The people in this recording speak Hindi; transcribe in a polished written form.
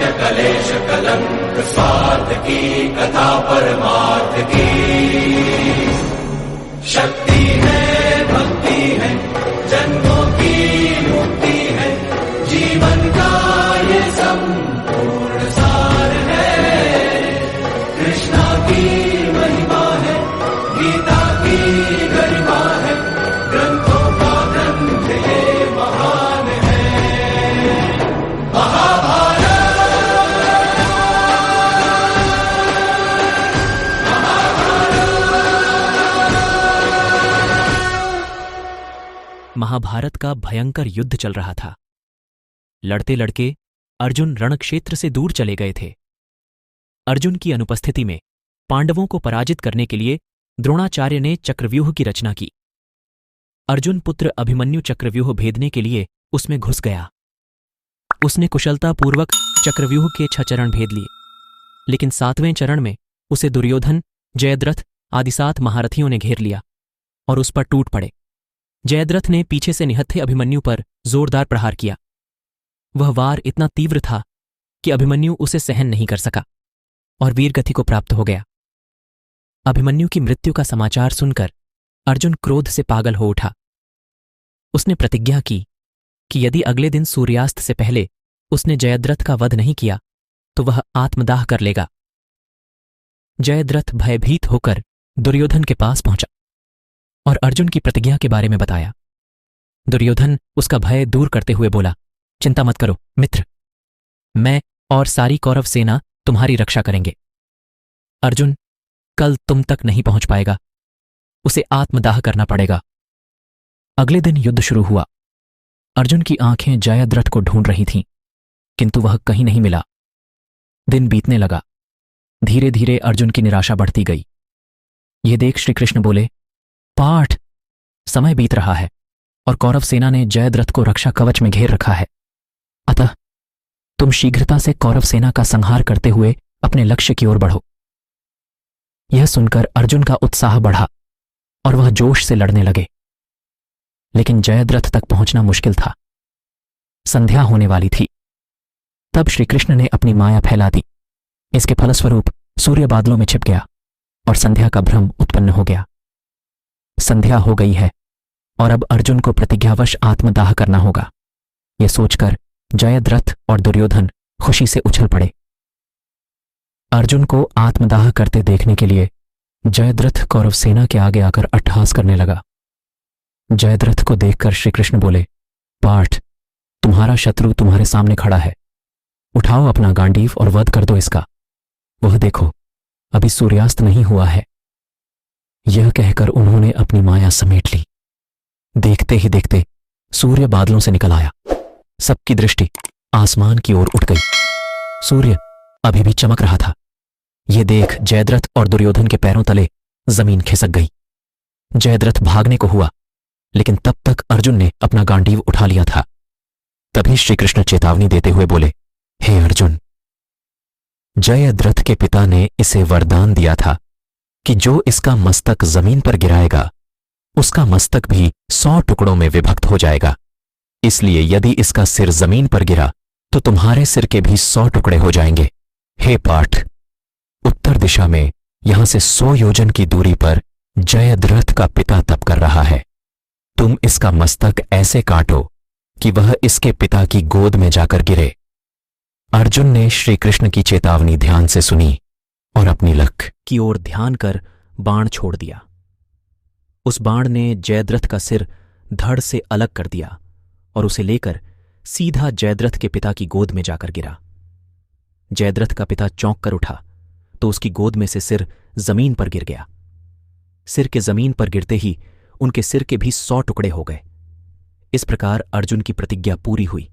नित्य कलेश कलंक स्वार्थ की कथा परमार्थ की। शक्ति है भक्ति है जन्मों की मुक्ति है, जीवन का ये संपूर्ण सार है। कृष्णा की महिमा है, गीता की गरिमा है, ग्रंथों का ग्रंथ ये महान है। महाभारत का भयंकर युद्ध चल रहा था। लड़ते लड़के अर्जुन रणक्षेत्र से दूर चले गए थे। अर्जुन की अनुपस्थिति में पांडवों को पराजित करने के लिए द्रोणाचार्य ने चक्रव्यूह की रचना की। अर्जुन पुत्र अभिमन्यु चक्रव्यूह भेदने के लिए उसमें घुस गया। उसने कुशलतापूर्वक चक्रव्यूह के 6 चरण भेद लिए, लेकिन 7वें चरण में उसे दुर्योधन, जयद्रथ आदि 7 महारथियों ने घेर लिया और उस पर टूट पड़े। जयद्रथ ने पीछे से निहत्थे अभिमन्यु पर जोरदार प्रहार किया। वह वार इतना तीव्र था कि अभिमन्यु उसे सहन नहीं कर सका और वीरगति को प्राप्त हो गया। अभिमन्यु की मृत्यु का समाचार सुनकर अर्जुन क्रोध से पागल हो उठा। उसने प्रतिज्ञा की कि यदि अगले दिन सूर्यास्त से पहले उसने जयद्रथ का वध नहीं किया तो वह आत्मदाह कर लेगा। जयद्रथ भयभीत होकर दुर्योधन के पास पहुंचा और अर्जुन की प्रतिज्ञा के बारे में बताया। दुर्योधन उसका भय दूर करते हुए बोला, चिंता मत करो मित्र, मैं और सारी कौरव सेना तुम्हारी रक्षा करेंगे। अर्जुन कल तुम तक नहीं पहुंच पाएगा, उसे आत्मदाह करना पड़ेगा। अगले दिन युद्ध शुरू हुआ। अर्जुन की आंखें जयद्रथ को ढूंढ रही थीं, किंतु वह कहीं नहीं मिला। दिन बीतने लगा। धीरे धीरे अर्जुन की निराशा बढ़ती गई। यह देख श्रीकृष्ण बोले, पाठ, समय बीत रहा है और कौरव सेना ने जयद्रथ को रक्षा कवच में घेर रखा है। अतः तुम शीघ्रता से कौरव सेना का संहार करते हुए अपने लक्ष्य की ओर बढ़ो। यह सुनकर अर्जुन का उत्साह बढ़ा और वह जोश से लड़ने लगे। लेकिन जयद्रथ तक पहुंचना मुश्किल था। संध्या होने वाली थी। तब श्रीकृष्ण ने अपनी माया फैला दी। इसके फलस्वरूप सूर्य बादलों में छिप गया और संध्या का भ्रम उत्पन्न हो गया। संध्या हो गई है और अब अर्जुन को प्रतिज्ञावश आत्मदाह करना होगा। यह सोचकर जयद्रथ और दुर्योधन खुशी से उछल पड़े। अर्जुन को आत्मदाह करते देखने के लिए जयद्रथ कौरव सेना के आगे आकर अट्टहास करने लगा। जयद्रथ को देखकर श्रीकृष्ण बोले, पार्थ, तुम्हारा शत्रु तुम्हारे सामने खड़ा है। उठाओ अपना गांडीव और वध कर दो इसका। वह देखो, अभी सूर्यास्त नहीं हुआ है। यह कहकर उन्होंने अपनी माया समेट ली। देखते ही देखते सूर्य बादलों से निकल आया। सबकी दृष्टि आसमान की ओर उठ गई। सूर्य अभी भी चमक रहा था। यह देख जयद्रथ और दुर्योधन के पैरों तले जमीन खिसक गई। जयद्रथ भागने को हुआ, लेकिन तब तक अर्जुन ने अपना गांडीव उठा लिया था। तभी श्रीकृष्ण चेतावनी देते हुए बोले, हे अर्जुन, जयद्रथ के पिता ने इसे वरदान दिया था कि जो इसका मस्तक जमीन पर गिराएगा उसका मस्तक भी 100 टुकड़ों में विभक्त हो जाएगा। इसलिए यदि इसका सिर जमीन पर गिरा तो तुम्हारे सिर के भी 100 टुकड़े हो जाएंगे। हे पार्थ, उत्तर दिशा में यहां से 100 योजन की दूरी पर जयद्रथ का पिता तप कर रहा है। तुम इसका मस्तक ऐसे काटो कि वह इसके पिता की गोद में जाकर गिरे। अर्जुन ने श्रीकृष्ण की चेतावनी ध्यान से सुनी और अपनी लक्ष्य की ओर ध्यान कर बाण छोड़ दिया। उस बाण ने जयद्रथ का सिर धड़ से अलग कर दिया और उसे लेकर सीधा जयद्रथ के पिता की गोद में जाकर गिरा। जयद्रथ का पिता चौंक कर उठा तो उसकी गोद में से सिर जमीन पर गिर गया। सिर के जमीन पर गिरते ही उनके सिर के भी 100 टुकड़े हो गए। इस प्रकार अर्जुन की प्रतिज्ञा पूरी हुई